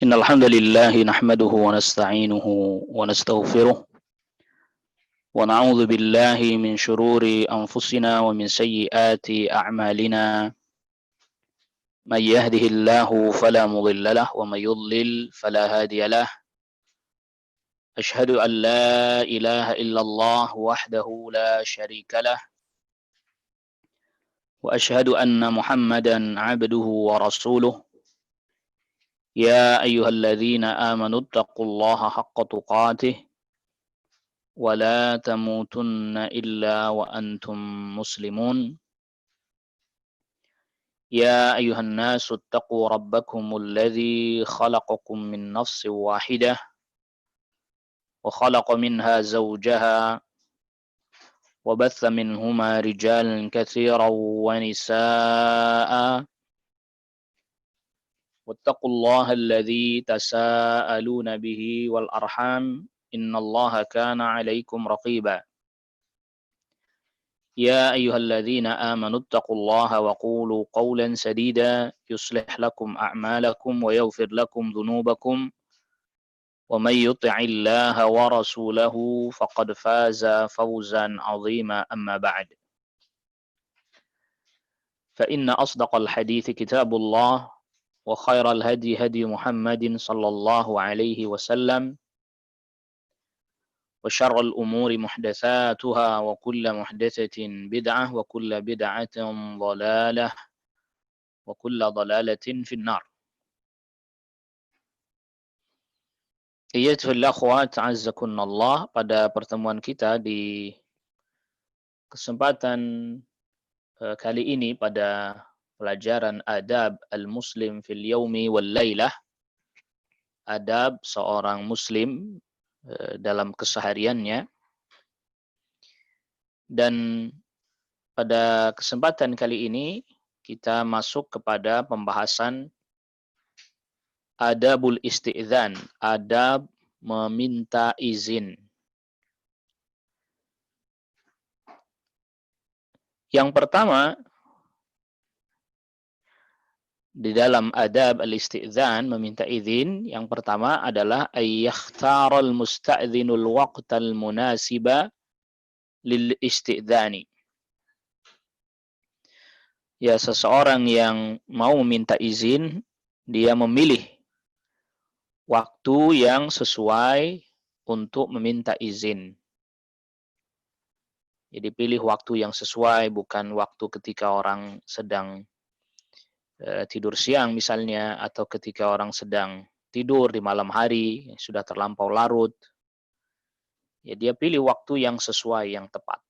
إن الحمد لله نحمده ونستعينه ونستغفره ونعوذ بالله من شرور أنفسنا ومن سيئات أعمالنا من يهده الله فلا مضل له ومن يضلل فلا هادي له أشهد أن لا إله إلا الله وحده لا شريك له وأشهد أن محمدا عبده ورسوله يا أيها الذين آمنوا اتقوا الله حق تقاته ولا تموتن إلا وأنتم مسلمون يا أيها الناس اتقوا ربكم الذي خلقكم من نفس واحدة وخلق منها زوجها وبث منهما رجالا كثيرا ونساء واتقوا الله الذي تساءلون به والأرحام إن الله كان عليكم رقيبا يا أيها الذين آمنوا اتقوا الله وقولوا قولا سديدا يصلح لكم أعمالكم ويغفر لكم ذنوبكم ومن يطع الله ورسوله فقد فاز فوزا عظيما أما بعد فإن أصدق الحديث كتاب الله وخير الهدي هدي محمد صلى الله عليه وسلم وشر الأمور محدثاتها وكل محدثة بدعة وكل بدعة ضلالة وكل ضلالة في النار. Iyyatul akhwat azzakunallah, pada pertemuan kita di kesempatan kali ini pada pelajaran adab al-muslim fil yaumi wal lailah, adab seorang muslim dalam kesehariannya. Dan pada kesempatan kali ini kita masuk kepada pembahasan adabul isti'dzan, adab meminta izin. Yang pertama di dalam adab al-isti'dzan, meminta izin, yang pertama adalah ayyakhtaral musta'dzinul waqtal munasiba lil isti'dzani. Ya, seseorang yang mau meminta izin, dia memilih waktu yang sesuai untuk meminta izin. Jadi pilih waktu yang sesuai, bukan waktu ketika orang sedang tidur siang misalnya, atau ketika orang sedang tidur di malam hari, sudah terlampau larut. Ya, dia pilih waktu yang sesuai, yang tepat.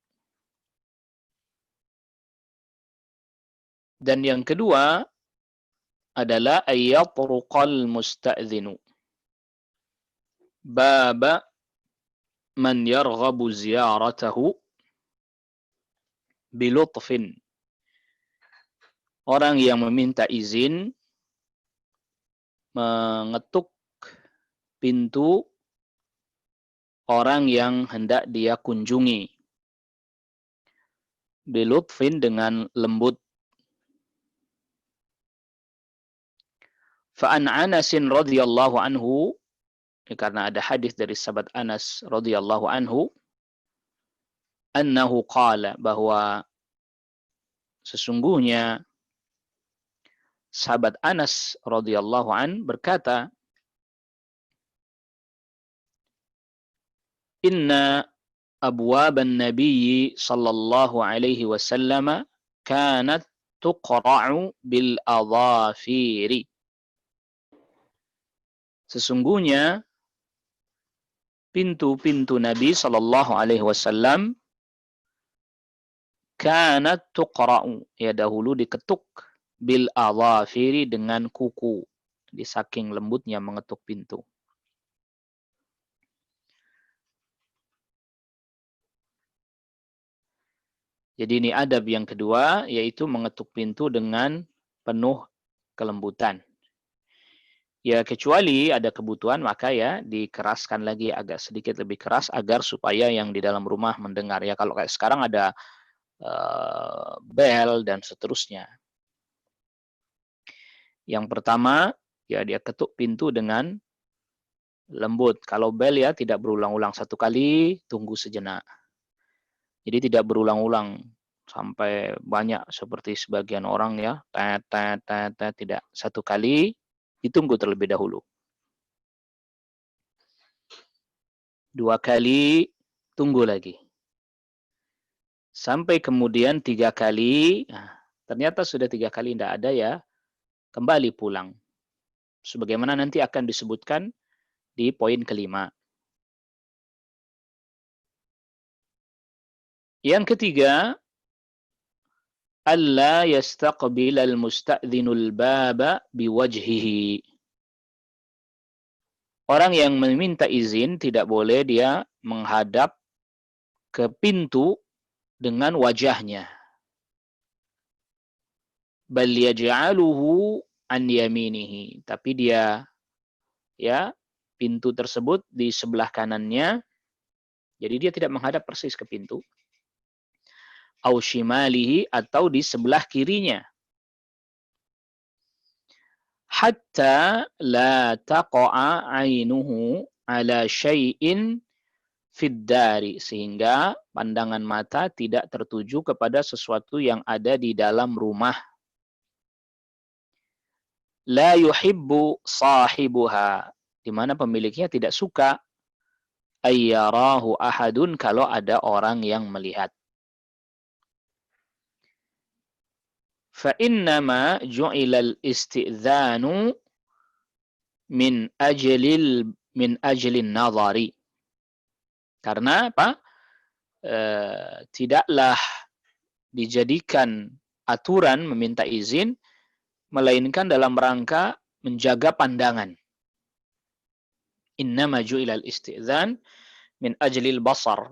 Dan yang kedua adalah ayyatruqal musta'dzinu baba man yarghabu ziyaratahu bilutfin. Orang yang meminta izin mengetuk pintu orang yang hendak dia kunjungi bilutfin, dengan lembut. Fa'an Anasin radhiyallahu anhu, karena ada hadis dari sahabat Anas radhiyallahu anhu, annahu qala, bahwa sesungguhnya sahabat Anas radhiyallahu an berkata, inna abwaban nabiyyi sallallahu alaihi wasallam kanat tuqra'u bil adhafiri. Sesungguhnya pintu-pintu Nabi sallallahu alaihi wasallam kanat tuqra'u, ya dahulu diketuk, bil adhafiri, dengan kuku, di saking lembutnya mengetuk pintu. Jadi ini adab yang kedua, yaitu mengetuk pintu dengan penuh kelembutan. Ya, kecuali ada kebutuhan, maka ya dikeraskan lagi agak sedikit lebih keras agar supaya yang di dalam rumah mendengar. Ya, kalau kayak sekarang ada bel dan seterusnya. Yang pertama Ya, dia ketuk pintu dengan lembut. Kalau bel ya tidak berulang-ulang, satu kali, tunggu sejenak. Jadi tidak berulang-ulang sampai banyak seperti sebagian orang ya, tet, tet, tet, tet, tidak. Satu kali, ditunggu terlebih dahulu. Dua kali, tunggu lagi. Sampai kemudian 3 kali, nah, ternyata sudah 3 kali tidak ada ya, kembali pulang. Sebagaimana nanti akan disebutkan di poin kelima. Yang ketiga, alla yastaqbilal musta'dzinul baba biwajhihi. Orang yang meminta izin tidak boleh dia menghadap ke pintu dengan wajahnya. Bal yaj'aluhu an yaminihi. Tapi dia ya pintu tersebut di sebelah kanannya. Jadi dia tidak menghadap persis ke pintu. Au shimalihi, atau di sebelah kirinya. Hatta la taqa'a 'ainuhu ala syai'in fid dari, sehingga pandangan mata tidak tertuju kepada sesuatu yang ada di dalam rumah. La yuhibbu sahibuha, di mana pemiliknya tidak suka ayyarahu ahadun, kalau ada orang yang melihat. Fa innama ju'ilal isti'dzanu min ajlin nadhari. Karena apa? Tidaklah dijadikan aturan meminta izin, melainkan dalam rangka menjaga pandangan. Innama ju'ilal isti'dzan min ajlil basar.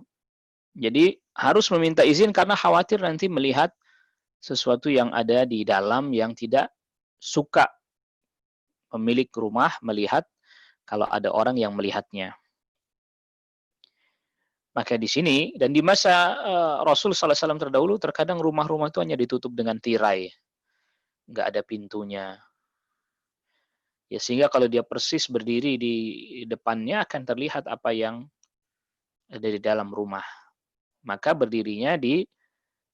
Jadi harus meminta izin karena khawatir nanti melihat sesuatu yang ada di dalam yang tidak suka pemilik rumah melihat kalau ada orang yang melihatnya. Maka di sini dan di masa Rasul sallallahu alaihi wasallam terdahulu, terkadang rumah-rumah itu hanya ditutup dengan tirai, nggak ada pintunya. Ya, sehingga kalau dia persis berdiri di depannya akan terlihat apa yang ada di dalam rumah. Maka berdirinya di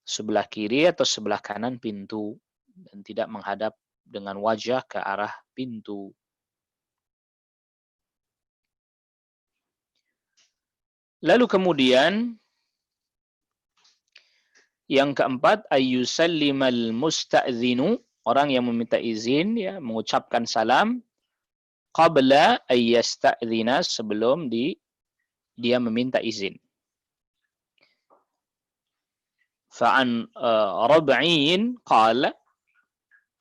sebelah kiri atau sebelah kanan pintu dan tidak menghadap dengan wajah ke arah pintu. Lalu kemudian yang keempat, ayyusallimal musta'dzinu, orang yang meminta izin ya mengucapkan salam qabla ayyasta'dzina, sebelum dia meminta izin. Fa'an Rab'in qala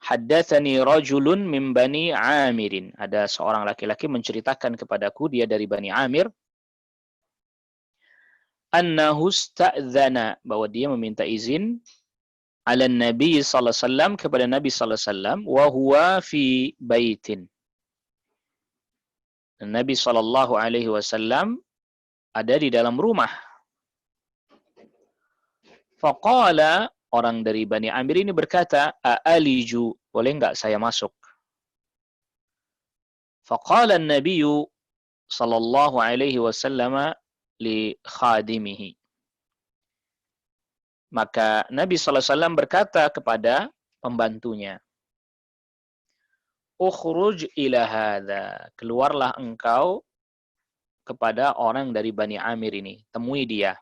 haddatsani rajulun min bani Amirin. Ada seorang laki-laki menceritakan kepadaku, dia dari Bani Amir, annahu sta'dzana, bahwa dia meminta izin ala Nabi sallallahu alaihi wasallam, kepada Nabi sallallahu alaihi wasallam, wa huwa fi baitin. Dan Nabi sallallahu alaihi wasallam ada di dalam rumah. Faqala, orang dari Bani Amir ini berkata, a'aliju, boleh enggak saya masuk? Faqala an-Nabi sallallahu alaihi wasallam li khadimihi. Maka Nabi sallallahu alaihi wasallam berkata kepada pembantunya, ukhruj ila hadza, keluarlah engkau kepada orang dari Bani Amir ini, temui dia.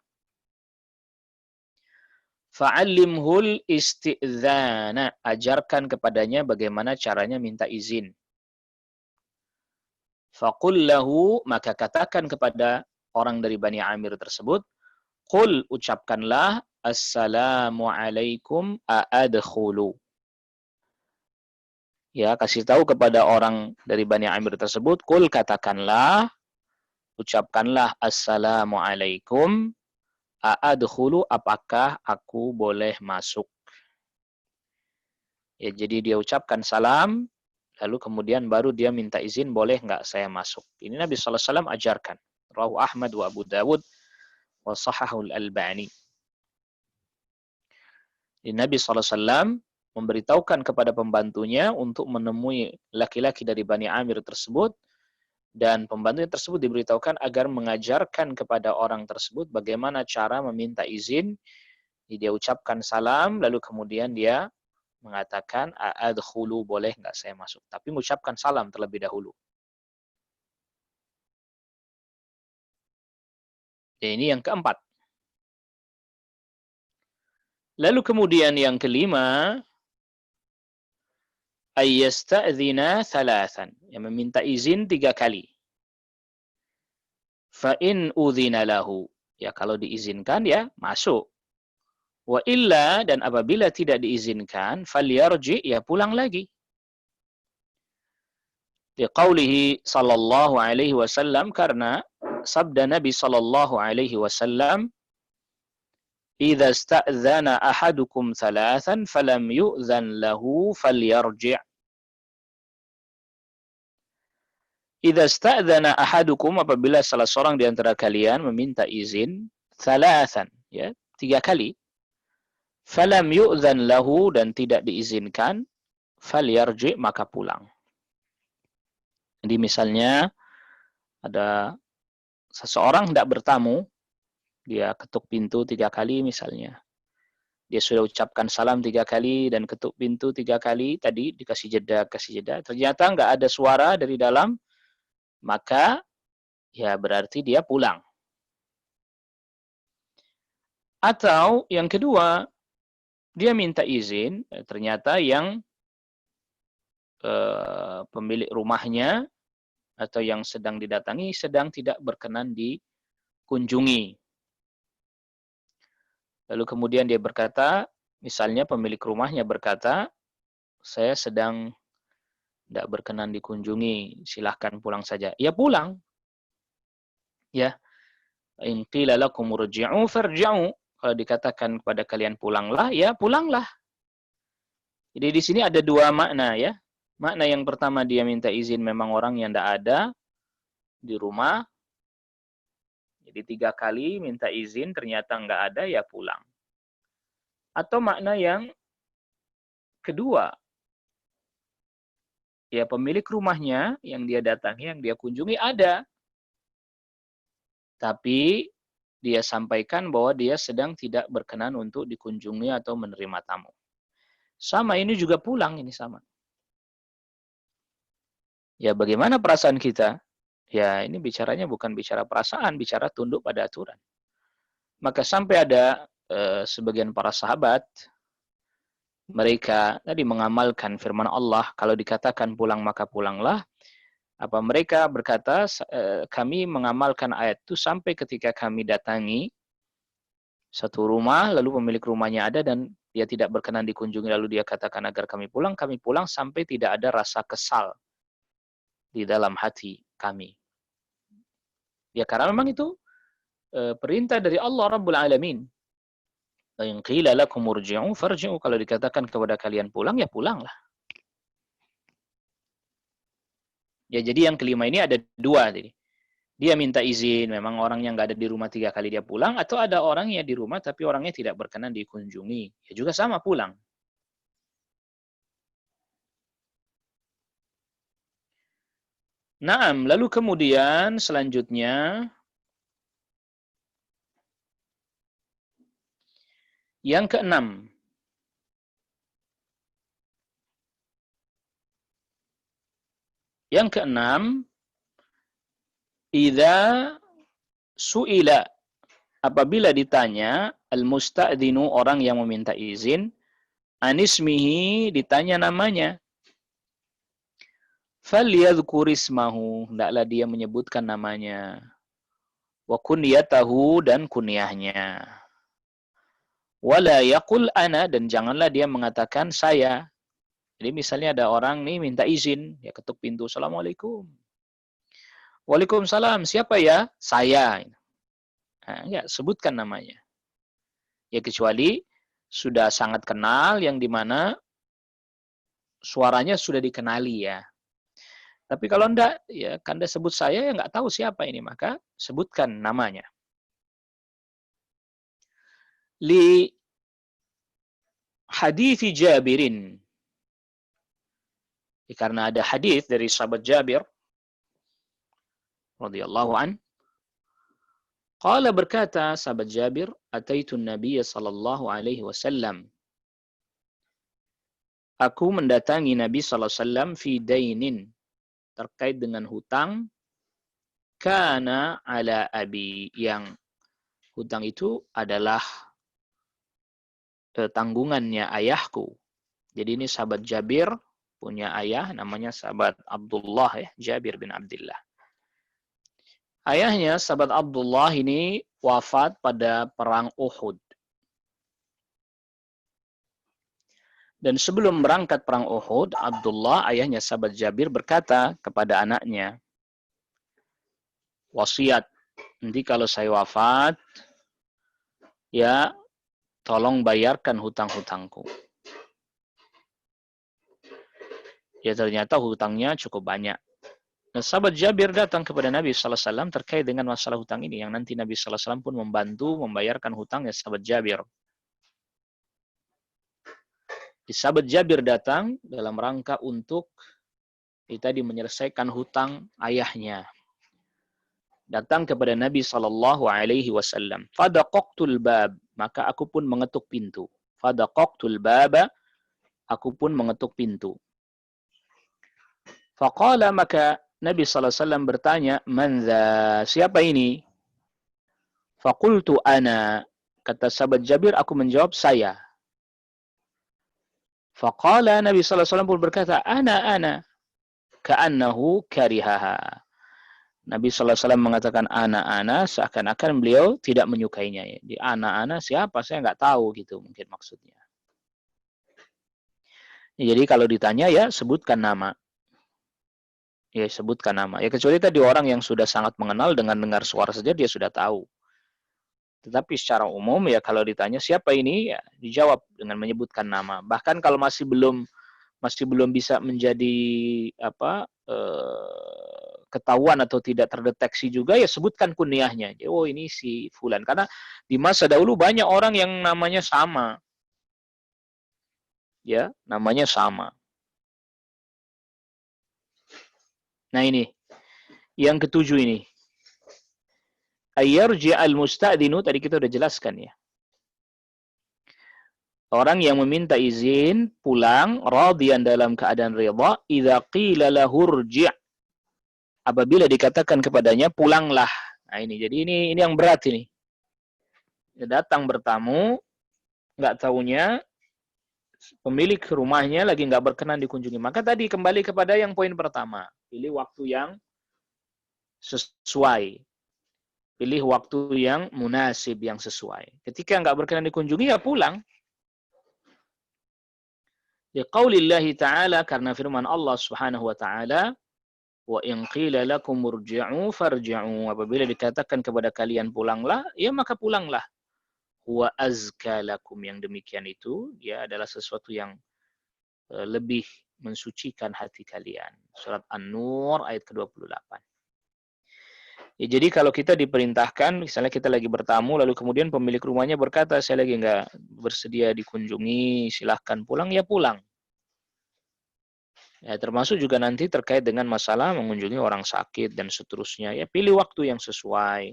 Fa'allimhul isti'dzana, ajarkan kepadanya bagaimana caranya minta izin. Faqul lahu, maka katakan kepada orang dari Bani Amir tersebut, qul, ucapkanlah, assalamu alaikum a'adkhulu. Ya, kasih tahu kepada orang dari Bani Amir tersebut, qul, katakanlah, ucapkanlah, assalamu alaikum a'adkhulu, apakah aku boleh masuk? Ya, jadi dia ucapkan salam, lalu kemudian baru dia minta izin, boleh enggak saya masuk? Ini Nabi sallallahu alaihi wasallam ajarkan. Rawahu Ahmad wa Abu Dawud wa sahahul Albani. Nabi sallallahu alaihi wasallam memberitahukan kepada pembantunya untuk menemui laki-laki dari Bani Amir tersebut, dan pembantunya tersebut diberitahukan agar mengajarkan kepada orang tersebut bagaimana cara meminta izin. Dia ucapkan salam, lalu kemudian dia mengatakan, adkhulu, boleh nggak saya masuk? Tapi mengucapkan salam terlebih dahulu. Ya, ini yang keempat. Lalu kemudian yang kelima, ayyasta'dzina thalathan, yang meminta izin 3 kali. Fa in udzina lahu, ya kalau diizinkan ya masuk. Wa illa, dan apabila tidak diizinkan, falyarji, ya pulang lagi. Di qaulihi sallallahu alaihi wasallam, karena sabda Nabi sallallahu alaihi wasallam, idza sta'dzana ahadukum thalathan falam yu'dzan lahu falyarji'. Idza sta'dzana ahadukum, apabila salah seorang di antara kalian meminta izin, thalathan, ya, 3 kali, falam yu'dzan lahu, dan tidak diizinkan, falyarji', maka pulang. Jadi misalnya ada seseorang hendak bertamu, dia ketuk pintu 3 kali misalnya. Dia sudah ucapkan salam 3 kali dan ketuk pintu 3 kali, tadi dikasih jeda, ternyata nggak ada suara dari dalam, maka ya berarti dia pulang. Atau yang kedua, dia minta izin, ternyata yang pemilik rumahnya atau yang sedang didatangi sedang tidak berkenan dikunjungi. Lalu kemudian dia berkata, misalnya pemilik rumahnya berkata, saya sedang tidak berkenan dikunjungi, silahkan pulang saja. Ya pulang. Ya. In qila lakum urji'u farji'u. Kalau dikatakan kepada kalian pulanglah, ya pulanglah. Jadi di sini ada 2 makna ya. Makna yang pertama, dia minta izin memang orang yang tidak ada di rumah. Jadi 3 kali minta izin, ternyata nggak ada, ya pulang. Atau makna yang kedua, ya pemilik rumahnya yang dia datangi, yang dia kunjungi ada. Tapi dia sampaikan bahwa dia sedang tidak berkenan untuk dikunjungi atau menerima tamu. Sama, ini juga pulang, ini sama. Ya bagaimana perasaan kita? Ya ini bicaranya bukan bicara perasaan, bicara tunduk pada aturan. Maka sampai ada sebagian para sahabat, mereka tadi mengamalkan firman Allah, kalau dikatakan pulang maka pulanglah. Apa mereka berkata, kami mengamalkan ayat itu sampai ketika kami datangi satu rumah, lalu pemilik rumahnya ada dan dia tidak berkenan dikunjungi, lalu dia katakan agar kami pulang sampai tidak ada rasa kesal di dalam hati kami. Ya karena memang itu perintah dari Allah Rabbul Alamin. In qila lakum urji'u farji'u, kalau dikatakan kepada kalian pulang, ya pulanglah. Ya jadi yang kelima ini ada 2 jadi. Dia minta izin, memang orang yang nggak ada di rumah 3 kali dia pulang, atau ada orang yang di rumah tapi orangnya tidak berkenan dikunjungi, ya juga sama pulang. Naam, lalu kemudian selanjutnya yang keenam. Yang keenam, idza su'ila, apabila ditanya al-musta'dzinu, orang yang meminta izin, anismihi, ditanya namanya, falyadhkur ismahu, hendaklah dia menyebutkan namanya, wa kunyatahu, dan kunyahnya, wala yaqul ana, dan janganlah dia mengatakan saya. Jadi misalnya ada orang nih minta izin, ya ketuk pintu, assalamualaikum. Waalaikumsalam, siapa ya? Saya. Nah, enggak, sebutkan namanya. Ya kecuali sudah sangat kenal, yang dimana suaranya sudah dikenali ya. Tapi kalau enggak, ya Anda sebut saya, ya enggak tahu siapa ini, maka sebutkan namanya. Li hadits Jabirin. Karena ada hadis dari sahabat Jabir radhiyallahu an, qala berkata sahabat Jabir, ataitu Nabiy sallallahu alaihi wasallam. Aku mendatangi Nabi sallallahu alaihi wasallam fi dainin, terkait dengan hutang, kana ala abi, yang hutang itu adalah tanggungannya ayahku. Jadi ini sahabat Jabir punya ayah namanya sahabat Abdullah ya, Jabir bin Abdullah. Ayahnya sahabat Abdullah ini wafat pada perang Uhud. Dan sebelum berangkat perang Uhud, Abdullah ayahnya sahabat Jabir berkata kepada anaknya, wasiat, nanti kalau saya wafat, ya tolong bayarkan hutang-hutangku. Ya ternyata hutangnya cukup banyak. Nah, sahabat Jabir datang kepada Nabi sallallahu alaihi wasallam terkait dengan masalah hutang ini, yang nanti Nabi sallallahu alaihi wasallam pun membantu membayarkan hutangnya sahabat Jabir. Sahabat Jabir datang dalam rangka untuk tadi menyelesaikan hutang ayahnya. Datang kepada Nabi sallallahu alaihi wasallam. Fadaqaqtul bab, maka aku pun mengetuk pintu. Fadaqaqtul baba, aku pun mengetuk pintu. Faqala, maka Nabi sallallahu alaihi wasallam bertanya, "Man dha?" Siapa ini? Faqultu ana. Kata sahabat Jabir, aku menjawab, saya. Faqala, Nabi sallallahu alaihi wasallam pun berkata, ana. Ka'annahu karihaha. Nabi sallallahu alaihi wasallam mengatakan ana, seakan-akan beliau tidak menyukainya. Di ana siapa? Saya nggak tahu gitu mungkin maksudnya. Jadi kalau ditanya ya sebutkan nama. Ya sebutkan nama. Ya kecuali tadi orang yang sudah sangat mengenal, dengan dengar suara saja dia sudah tahu. Tetapi secara umum ya kalau ditanya siapa ini, ya dijawab dengan menyebutkan nama. Bahkan kalau masih belum bisa menjadi ketahuan atau tidak terdeteksi juga, ya sebutkan kunyahnya. Oh ini si fulan. Karena di masa dahulu banyak orang yang namanya sama. Ya, namanya sama. Nah ini, yang ketujuh ini. Ayyarji'al musta'dinu, tadi kita udah jelaskan ya. Orang yang meminta izin pulang, radiyan dalam keadaan rida, idza qila lahu rji', apabila dikatakan kepadanya pulanglah. Nah ini, jadi ini yang berat ini. Dia datang bertamu, nggak taunya pemilik rumahnya lagi nggak berkenan dikunjungi. Maka tadi kembali kepada yang poin pertama, pilih waktu yang sesuai. Pilih waktu yang munasib, yang sesuai. Ketika nggak berkenan dikunjungi, ya pulang. Ya qaulillahi ta'ala, karena firman Allah subhanahu wa ta'ala, wa in qila lakum urji'u farji'u, apabila dikatakan kepada kalian pulanglah, ya maka pulanglah. Wa azka lakum, yang demikian itu ya adalah sesuatu yang lebih mensucikan hati kalian. Surat An-Nur ayat ke-28. Ya, jadi kalau kita diperintahkan, misalnya kita lagi bertamu, lalu kemudian pemilik rumahnya berkata, saya lagi nggak bersedia dikunjungi, silahkan pulang, ya pulang. Ya, termasuk juga nanti terkait dengan masalah mengunjungi orang sakit dan seterusnya. Ya, pilih waktu yang sesuai.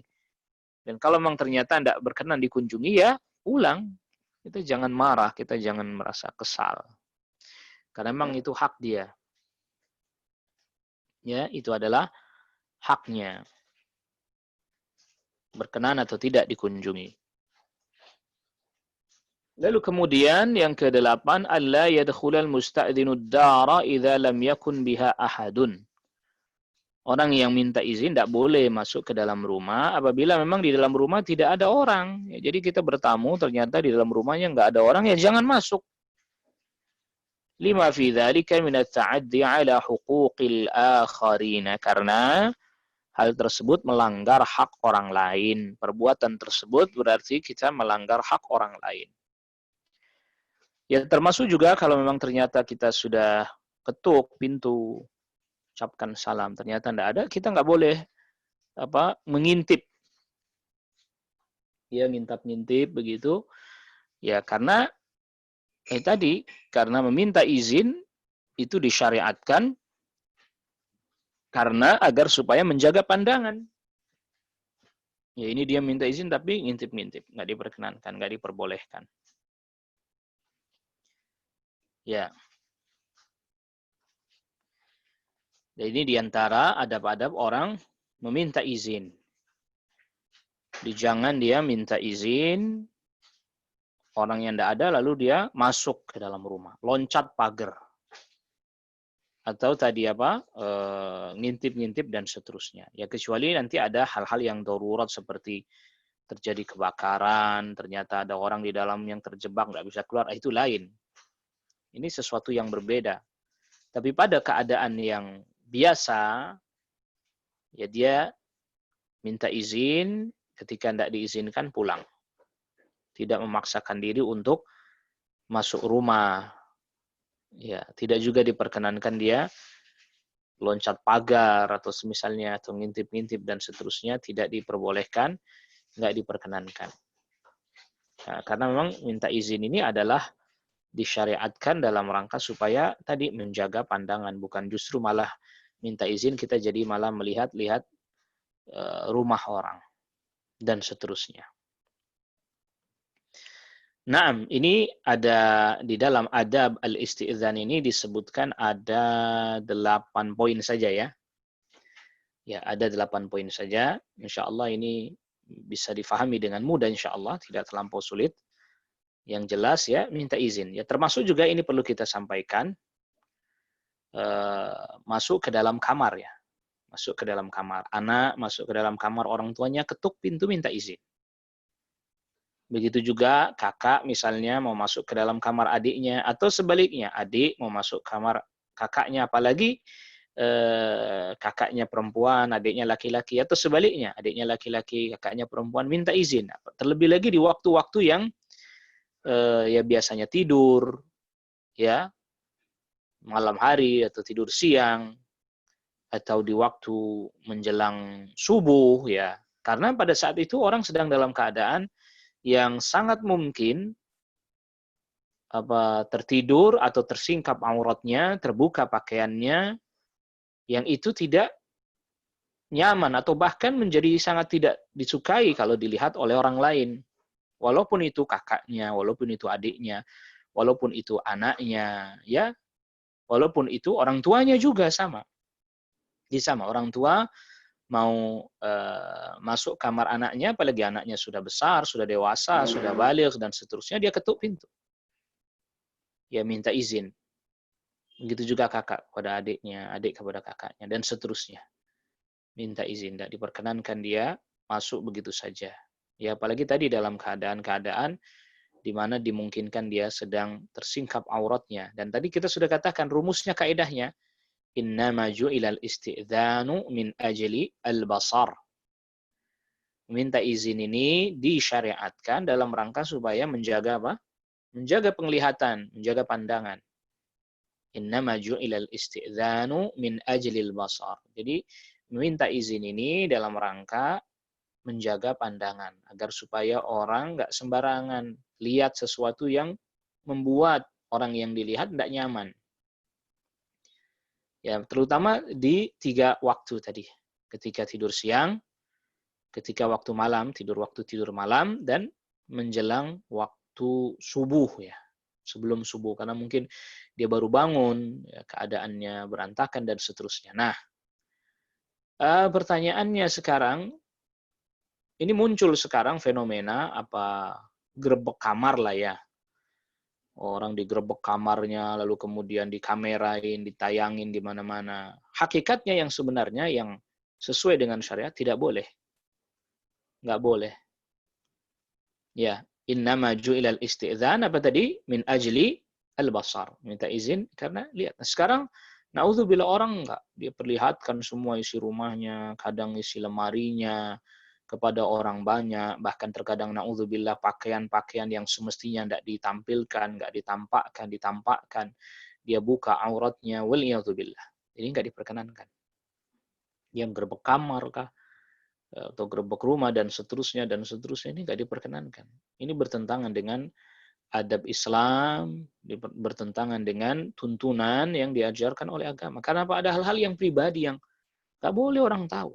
Dan kalau memang ternyata tidak berkenan dikunjungi, ya pulang. Kita jangan marah, kita jangan merasa kesal. Karena memang itu hak dia. Ya, itu adalah haknya. Berkenan atau tidak dikunjungi. Lalu kemudian yang ke-8, alla yadkhulal musta'dzinu ad-dara idza lam yakun biha ahadun. Orang yang minta izin tidak boleh masuk ke dalam rumah apabila memang di dalam rumah tidak ada orang. Ya, jadi kita bertamu, ternyata di dalam rumahnya nggak ada orang, ya jangan masuk. Lima fi dzalika min at-ta'addi ala huquqil akharina, karena hal tersebut melanggar hak orang lain. Perbuatan tersebut berarti kita melanggar hak orang lain. Ya termasuk juga kalau memang ternyata kita sudah ketuk pintu, ucapkan salam, ternyata tidak ada, kita nggak boleh mengintip. Ya ngintip-ngintip begitu. Ya karena Tadi, karena meminta izin itu disyariatkan karena agar supaya menjaga pandangan. Ya ini dia minta izin tapi ngintip-ngintip, nggak diperkenankan, nggak diperbolehkan. Ya. Jadi ini diantara adab-adab orang meminta izin. Jangan dia minta izin orang yang tidak ada lalu dia masuk ke dalam rumah, loncat pagar. Atau tadi apa ngintip-ngintip dan seterusnya. Ya kecuali nanti ada hal-hal yang darurat seperti terjadi kebakaran, ternyata ada orang di dalam yang terjebak nggak bisa keluar, itu lain. Ini sesuatu yang berbeda. Tapi pada keadaan yang biasa, ya dia minta izin, ketika tidak diizinkan pulang. Tidak memaksakan diri untuk masuk rumah. Ya, tidak juga diperkenankan dia loncat pagar atau semisalnya atau ngintip-ngintip dan seterusnya, tidak diperbolehkan, nggak diperkenankan. Nah, karena memang minta izin ini adalah disyariatkan dalam rangka supaya tadi menjaga pandangan, bukan justru malah minta izin kita jadi malah melihat-lihat rumah orang dan seterusnya. Nah, ini ada di dalam adab al-isti'dzan ini disebutkan ada 8 poin saja ya. Ya, ada 8 poin saja. Insya Allah ini bisa difahami dengan mudah insya Allah, tidak terlampau sulit. Yang jelas ya, minta izin. Ya, termasuk juga ini perlu kita sampaikan, masuk ke dalam kamar ya. Masuk ke dalam kamar. Anak masuk ke dalam kamar orang tuanya, ketuk pintu minta izin. Begitu juga kakak misalnya mau masuk ke dalam kamar adiknya, atau sebaliknya, adik mau masuk kamar kakaknya, apalagi kakaknya perempuan, adiknya laki-laki, atau sebaliknya, adiknya laki-laki, kakaknya perempuan, minta izin. Terlebih lagi di waktu-waktu yang ya biasanya tidur, ya malam hari atau tidur siang, atau di waktu menjelang subuh, ya. Karena pada saat itu orang sedang dalam keadaan yang sangat mungkin tertidur atau tersingkap auratnya, terbuka pakaiannya, yang itu tidak nyaman atau bahkan menjadi sangat tidak disukai kalau dilihat oleh orang lain. Walaupun itu kakaknya, walaupun itu adiknya, walaupun itu anaknya, ya, walaupun itu orang tuanya juga sama. Sama orang tua mau masuk kamar anaknya, apalagi anaknya sudah besar, sudah dewasa, sudah baligh dan seterusnya, dia ketuk pintu. Ya minta izin. Begitu juga kakak kepada adiknya, adik kepada kakaknya, dan seterusnya. Minta izin, tidak diperkenankan dia masuk begitu saja. Ya apalagi tadi dalam keadaan-keadaan di mana dimungkinkan dia sedang tersingkap auratnya. Dan tadi kita sudah katakan rumusnya, kaidahnya, innama ju'ilal isti'dzanu min ajli al-basar. Minta izin ini disyariatkan dalam rangka supaya menjaga apa? Menjaga penglihatan, menjaga pandangan. Innama ju'ilal isti'dzanu min ajlil basar. Jadi meminta izin ini dalam rangka menjaga pandangan agar supaya orang nggak sembarangan lihat sesuatu yang membuat orang yang dilihat tidak nyaman. Ya, terutama di 3 waktu tadi. Ketika tidur siang, ketika waktu malam, waktu tidur malam, dan menjelang waktu subuh ya. Sebelum subuh, karena mungkin dia baru bangun, ya, keadaannya berantakan dan seterusnya. Nah, pertanyaannya sekarang, ini muncul sekarang fenomena gerbek kamar lah ya. Orang digerebek kamarnya, lalu kemudian dikamerain, ditayangin di mana-mana. Hakikatnya yang sebenarnya yang sesuai dengan syariat tidak boleh. Nggak boleh. Ya, innama ju'ilal isti'dzan apa tadi? Min ajli al-basar. Minta izin karena lihat. Nah, sekarang naudzubillah orang nggak dia perlihatkan semua isi rumahnya, kadang isi lemarinya kepada orang banyak, bahkan terkadang naudzubillah pakaian-pakaian yang semestinya tidak ditampilkan, nggak ditampakkan. Dia buka auratnya, waliyadzubillah. Ini nggak diperkenankan. Dia gerbek kamar kah? Atau gerbek rumah dan seterusnya ini nggak diperkenankan. Ini bertentangan dengan adab Islam bertentangan dengan tuntunan yang diajarkan oleh agama. Karena apa? Ada hal-hal yang pribadi yang nggak boleh orang tahu.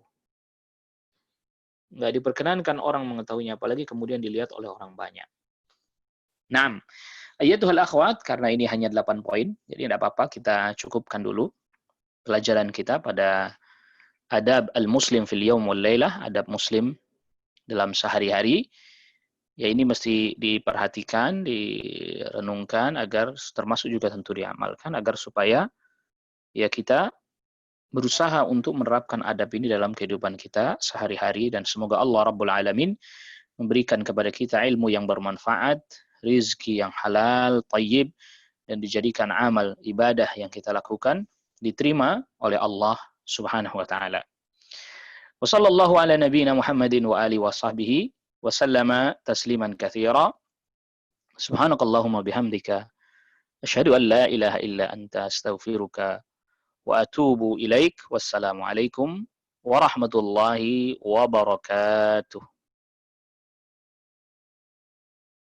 Nggak diperkenankan orang mengetahuinya, apalagi kemudian dilihat oleh orang banyak. Nah, ayyatuhal akhwat, karena ini hanya 8 poin, jadi tidak apa-apa, kita cukupkan dulu pelajaran kita pada adab al-muslim fil yaum wal lailah, adab muslim dalam sehari-hari. Ya ini mesti diperhatikan, direnungkan agar termasuk juga tentu diamalkan agar supaya ya kita berusaha untuk menerapkan adab ini dalam kehidupan kita sehari-hari, dan semoga Allah Rabbul Alamin memberikan kepada kita ilmu yang bermanfaat, rizki yang halal, tayyib, dan dijadikan amal ibadah yang kita lakukan diterima oleh Allah Subhanahu wa taala. Wa sallallahu ala nabiyyina Muhammadin wa alihi wa sahbihi wa sallama tasliman katsira. Subhanakallahumma bihamdika asyhadu an la ilaha illa anta astaghfiruka wa atubu ilaik. Wassalamu alaikum warahmatullahi wabarakatuh.